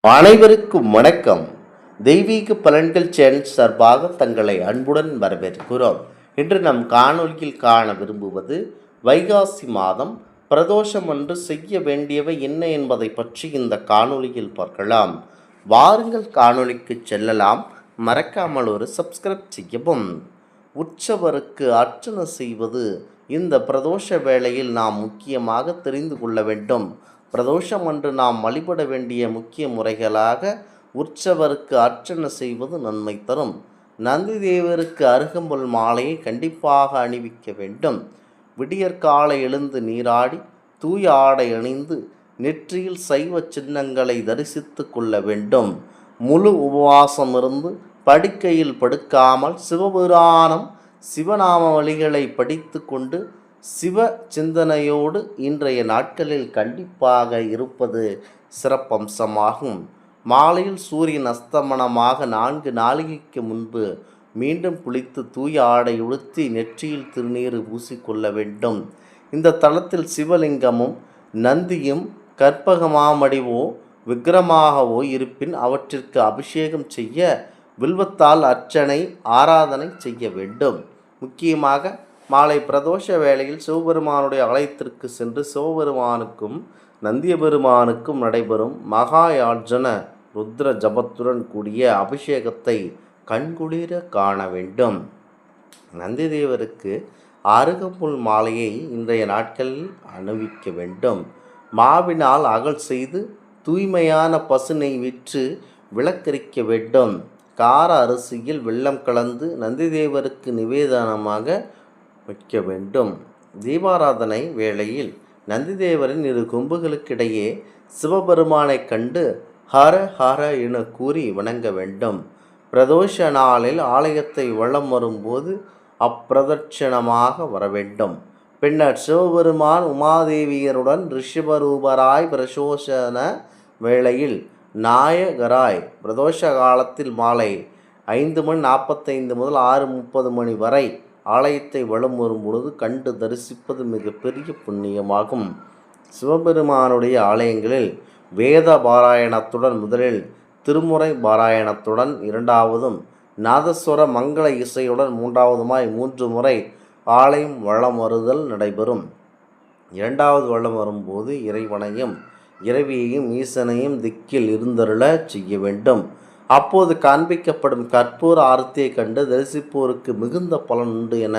அனைவருக்கும் வணக்கம். தெய்வீக பலன்கள் சேனல் சார்பாக தங்களை அன்புடன் வரவேற்கிறோம். இன்று நம் காணொலியில் காண விரும்புவது வைகாசி மாதம் பிரதோஷம் அன்று செய்ய வேண்டியவை என்ன என்பதை பற்றி இந்த காணொலியில் பார்க்கலாம். வாருங்கள் காணொலிக்கு செல்லலாம். மறக்காமல் ஒரு சப்ஸ்கிரைப் செய்யவும். உற்சவருக்கு அர்ச்சனை செய்வது இந்த பிரதோஷ வேளையில் நாம் முக்கியமாக தெரிந்து கொள்ள வேண்டும். பிரதோஷம் அன்று நாம் வழிபட வேண்டிய முக்கிய முறைகளாக உற்சவருக்கு அர்ச்சனை செய்வது நன்மை தரும். நந்தி தேவருக்கு அருகம்புல் மாலையை கண்டிப்பாக அணிவிக்க வேண்டும். விடியற்காலை எழுந்து நீராடி தூய ஆடை அணிந்து நெற்றியில் சைவ சின்னங்களை தரிசித்து கொள்ள வேண்டும். முழு உபவாசம் இருந்து படுக்கையில் படுக்காமல் சிவபுராணம் சிவநாம வழிகளை படித்து கொண்டு சிவ சிந்தனையோடு இன்றைய நாட்களில் கண்டிப்பாக இருப்பது சிறப்பம்சமாகும். மாலையில் சூரியன் அஸ்தமனமாக 4 நாளிகைக்கு முன்பு மீண்டும் குளித்து தூய ஆடை உடுத்தி நெற்றியில் திருநீர் பூசிக்கொள்ள வேண்டும். இந்த தலத்தில் சிவலிங்கமும் நந்தியும் கற்பகமாமடிவோ விக்கிரமாகவோ இருப்பின் அவற்றிற்கு அபிஷேகம் செய்ய வில்வத்தால் அர்ச்சனை ஆராதனை செய்ய வேண்டும். முக்கியமாக மாலை பிரதோஷ வேளையில் சிவபெருமானுடைய ஆலயத்திற்கு சென்று சிவபெருமானுக்கும் நந்திய பெருமானுக்கும் நடைபெறும் மகாயார்ஜன ருத்ர ஜபத்துடன் கூடிய அபிஷேகத்தை கண்குளிர காண வேண்டும். நந்தி தேவருக்கு அருகம்புல் மாலையை இன்றைய நாட்களில் அணிவிக்க வேண்டும். மாவினால் அகல் செய்து தூய்மையான பசுனை விற்று விளக்கரிக்க வேண்டும். கார அரிசியில் வெல்லம் கலந்து நந்தி தேவருக்கு நிவேதனமாக வைக்க வேண்டும். தீபாராதனை வேளையில் நந்திதேவரின் 2 கொம்புகளுக்கிடையே சிவபெருமானை கண்டு ஹர ஹர என கூறி வணங்க வேண்டும். பிரதோஷ நாளில் ஆலயத்தை வலம் வரும்போது அப்பிரதட்சணமாக வர வேண்டும். பின்னர் சிவபெருமான் உமாதேவியருடன் ரிஷபரூபராய் பிரதோஷன வேளையில் நாயகராய் பிரதோஷ காலத்தில் மாலை 5:45 முதல் 6:30 வரை ஆலயத்தை வலம் வரும் பொழுது கண்டு தரிசிப்பது மிகப்பெரிய புண்ணியமாகும். சிவபெருமானுடைய ஆலயங்களில் வேத பாராயணத்துடன் முதலில் திருமுறை பாராயணத்துடன் இரண்டாவதும் நாதஸ்வர மங்கள இசையுடன் மூன்றாவதுமாய் 3 முறை ஆலயம் வலம் வருதல் நடைபெறும். இரண்டாவது வலம் வரும்போது இறைவனையும் இறைவியையும் ஈசனையும் திக்கில் இருந்தருள செய்ய வேண்டும். அப்போது காண்பிக்கப்படும் கற்பூர ஆரத்தியை கண்டு தரிசிப்போருக்கு மிகுந்த பலன் உண்டு என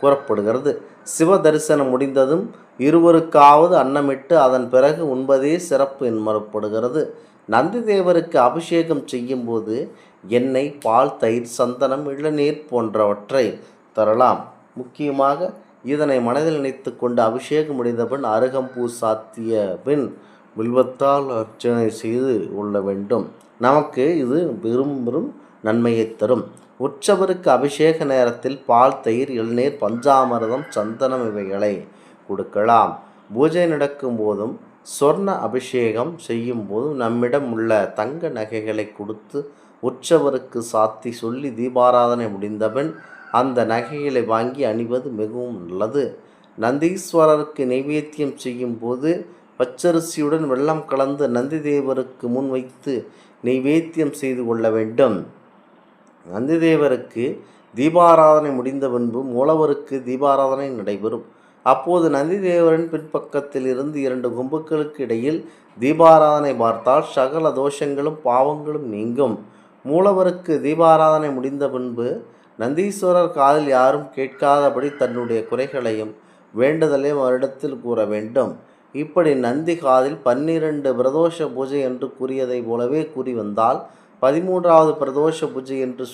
கூறப்படுகிறது. சிவ தரிசனம் முடிந்ததும் இருவருக்காவது அன்னமிட்டு அதன் பிறகு உண்பதே சிறப்பு என்பப்படுகிறது. நந்தி தேவருக்கு அபிஷேகம் செய்யும் போது எண்ணெய், பால், தயிர், சந்தனம், இளநீர் போன்றவற்றை தரலாம். முக்கியமாக இதனை மனதில் நினைத்து கொண்டு அபிஷேகம் முடிந்தபின் அருகம்பூ சாத்திய பின் வில்வத்தால் அர்ச்சனை செய்து கொள்ள வேண்டும். நமக்கு இது பெரும் நன்மையை தரும். உற்சவருக்கு அபிஷேக நேரத்தில் பால், தயிர், இளநீர், பஞ்சாமிர்தம், சந்தனம் இவைகளை கொடுக்கலாம். பூஜை நடக்கும் போதும் சொர்ண அபிஷேகம் செய்யும் போதும் நம்மிடம் உள்ள தங்க நகைகளை கொடுத்து உற்சவருக்கு சாத்தி சொல்லி தீபாராதனை முடிந்தபின் அந்த நகைகளை வாங்கி அணிவது மிகவும் நல்லது. நந்தீஸ்வரருக்கு நைவேத்தியம் செய்யும் போது பச்சரிசியுடன் வெல்லம் கலந்து நந்தி தேவருக்கு முன் வைத்து நைவேத்தியம் செய்து கொள்ள வேண்டும். நந்தி தேவருக்கு தீபாராதனை முடிந்த பின்பு மூலவருக்கு தீபாராதனை நடைபெறும். அப்போது நந்தி தேவரின் பின்பக்கத்தில் இருந்து 2 கொம்புகளுக்கு இடையில் தீபாராதனை பார்த்தால் சகல தோஷங்களும் பாவங்களும் நீங்கும். மூலவருக்கு தீபாராதனை முடிந்த பின்பு நந்தீஸ்வரர் காதில் யாரும் கேட்காதபடி தன்னுடைய குறைகளையும் வேண்டுதலையும் அவரிடத்தில் கூற வேண்டும். இப்படி நந்தி காதில் 12 பிரதோஷ பூஜை என்று கூறியதை போலவே கூறி வந்தால் 13வது பிரதோஷ பூஜை என்று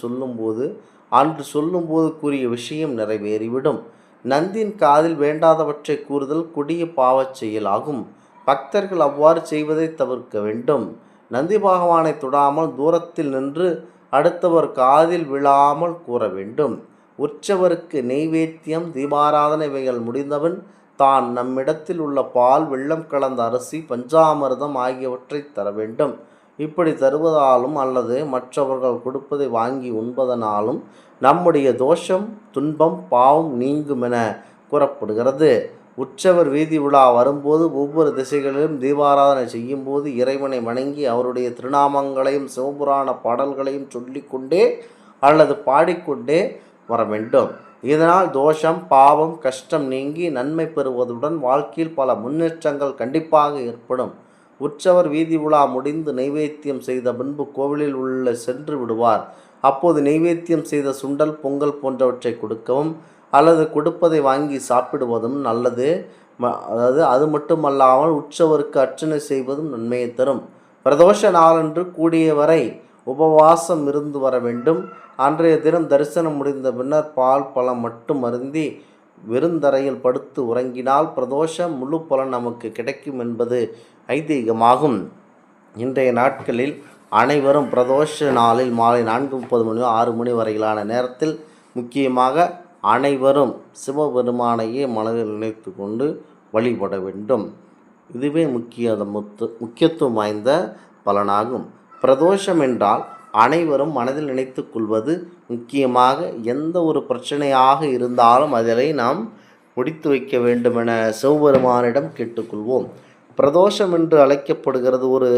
சொல்லும்போது கூறிய விஷயம் நிறைவேறிவிடும். நந்தியின் காதில் வேண்டாதவற்றை கூறுதல் கொடிய பாவச் செயலாகும். பக்தர்கள் அவ்வாறு செய்வதை தவிர்க்க வேண்டும். நந்தி பகவானை தொடாமல் தூரத்தில் நின்று அடுத்தவர் காதில் விழாமல் கூற வேண்டும். உற்சவருக்கு நெய்வேத்தியம், தீபாராதனை இவைகள் முடிந்தவன் தான் நம்மிடத்தில் உள்ள பால், வெல்லம் கலந்த அரிசி, பஞ்சாமிர்தம் ஆகியவற்றை தர வேண்டும். இப்படி தருவதாலும் அல்லது மற்றவர்கள் கொடுப்பதை வாங்கி உண்பதனாலும் நம்முடைய தோஷம், துன்பம், பாவம் நீங்கும் என கூறப்படுகிறது. உற்சவர் வீதி உலா வரும்போது ஒவ்வொரு திசைகளிலும் தீபாராதனை செய்யும்போது இறைவனை வணங்கி அவருடைய திருநாமங்களையும் சிவபுராண பாடல்களையும் சொல்லிக்கொண்டே அல்லது பாடிக்கொண்டே வர வேண்டும். இதனால் தோஷம், பாவம், கஷ்டம் நீங்கி நன்மை பெறுவதுடன் வாழ்க்கையில் பல முன்னேற்றங்கள் கண்டிப்பாக ஏற்படும். உற்சவர் வீதி உலா முடிந்து நைவேத்தியம் செய்த பின்பு கோவிலில் உள்ள சென்று விடுவார். அப்போது நைவேத்தியம் செய்த சுண்டல், பொங்கல் போன்றவற்றை கொடுக்கவும் அல்லது கொடுப்பதை வாங்கி சாப்பிடுவதும் நல்லது. அது மட்டுமல்லாமல் உற்சவருக்கு அர்ச்சனை செய்வதும் நன்மையை தரும். பிரதோஷ நாளன்று கூடியவரை உபவாசம் இருந்து வர வேண்டும். அன்றைய தினம் தரிசனம் முடிந்த பின்னர் பால், பழம் மட்டும் அருந்தி வெறுந்தரையில் படுத்து உறங்கினால் பிரதோஷம் முழு பலன் நமக்கு கிடைக்கும் என்பது ஐதீகமாகும். இன்றைய நாட்களில் அனைவரும் பிரதோஷ நாளில் மாலை 4:30 மணி 6 மணி வரையிலான நேரத்தில் முக்கியமாக அனைவரும் சிவபெருமானையே மனதில் நினைத்து கொண்டு வழிபட வேண்டும். இதுவே முக்கியத்துவம் வாய்ந்த பலனாகும். பிரதோஷம் என்றால் அனைவரும் மனதில் நினைத்து கொள்வது, முக்கியமாக எந்த ஒரு பிரச்சனையாக இருந்தாலும் அதிலை நாம் முடித்து வைக்க வேண்டுமென சிவபெருமானிடம் கேட்டுக்கொள்வோம். பிரதோஷம் என்று அழைக்கப்படுகிறது. ஒரு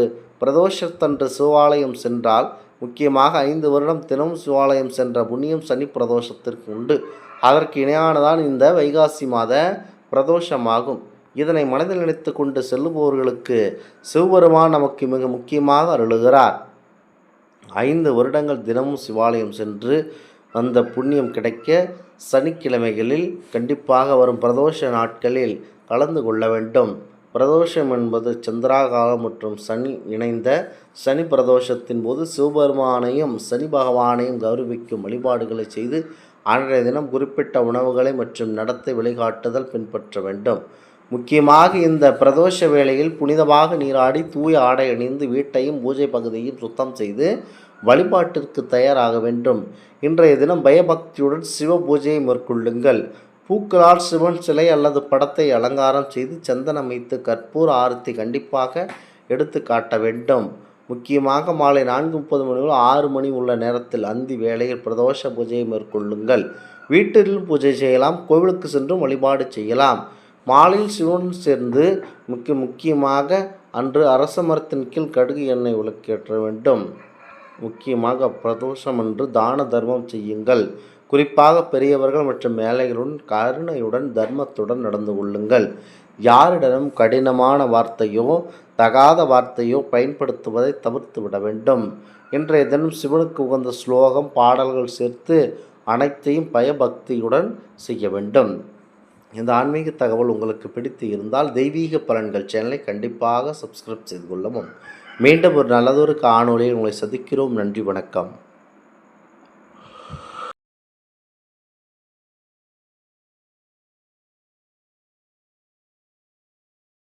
பிரதோஷத்தன்று சிவாலயம் சென்றால் முக்கியமாக 5 வருடம் தினமும் சிவாலயம் சென்ற புண்ணியம் சனி பிரதோஷத்திற்கு உண்டு. அதற்கு இணையானதான் இந்த வைகாசி மாத பிரதோஷமாகும். இதனை மனதில் நினைத்து கொண்டு செல்லுபவர்களுக்கு சிவபெருமான் நமக்கு மிக முக்கியமாக அருளுகிறார். 5 வருடங்கள் தினமும் சிவாலயம் சென்று அந்த புண்ணியம் கிடைக்க சனிக்கிழமைகளில் கண்டிப்பாக வரும் பிரதோஷ நாட்களில் கலந்து கொள்ள வேண்டும். பிரதோஷம் என்பது சந்திராகாலம் மற்றும் சனி இணைந்த சனி பிரதோஷத்தின் போது சிவபெருமானையும் சனி பகவானையும் கௌரவிக்கும் வழிபாடுகளை செய்து அன்றைய தினம் குறிப்பிட்ட உணவுகளை மற்றும் நடத்தை வழிகாட்டுதல் பின்பற்ற வேண்டும். முக்கியமாக இந்த பிரதோஷ வேளையில் புனிதமாக நீராடி தூய ஆடை அணிந்து வீட்டையும் பூஜை பகுதியையும் சுத்தம் செய்து வழிபாட்டிற்கு தயாராக வேண்டும். இன்றைய தினம் பயபக்தியுடன் சிவ பூஜையை மேற்கொள்ளுங்கள். பூக்களால் சிவன் சிலை அல்லது படத்தை அலங்காரம் செய்து சந்தனம் வைத்து கற்பூர ஆரத்தி கண்டிப்பாக எடுத்து காட்ட வேண்டும். முக்கியமாக மாலை 4:30 மணி முதல் 6 மணி உள்ள நேரத்தில் அந்தி வேளையில் பிரதோஷ பூஜையை மேற்கொள்ளுங்கள். வீட்டிலும் பூஜை செய்யலாம், கோவிலுக்கு சென்றும் வழிபாடு செய்யலாம். மாலையில் சிவனுடன் சேர்ந்து முக்கியமாக அன்று அரச மரத்தின் கீழ் கடுகு எண்ணெய் விளக்கேற்ற வேண்டும். முக்கியமாக பிரதோஷம் அன்று தான தர்மம் செய்யுங்கள். குறிப்பாக பெரியவர்கள் மற்றும் ஏழைகளுடன் கருணையுடன் தர்மத்துடன் நடந்து கொள்ளுங்கள். யாரிடமும் கடினமான வார்த்தையோ தகாத வார்த்தையோ பயன்படுத்துவதை தவிர்த்து விட வேண்டும். இன்றைய தினம் சிவனுக்கு உகந்த ஸ்லோகம், பாடல்கள் சேர்த்து அனைத்தையும் பயபக்தியுடன் செய்ய வேண்டும். இந்த ஆன்மீக தகவல் உங்களுக்கு பிடித்து இருந்தால் தெய்வீக பலன்கள் சேனலை கண்டிப்பாக சப்ஸ்கிரைப் செய்து கொள்ளவும். மீண்டும் ஒரு நல்லதொரு காணொளியில் உங்களை சந்திக்கிறோம். நன்றி, வணக்கம்.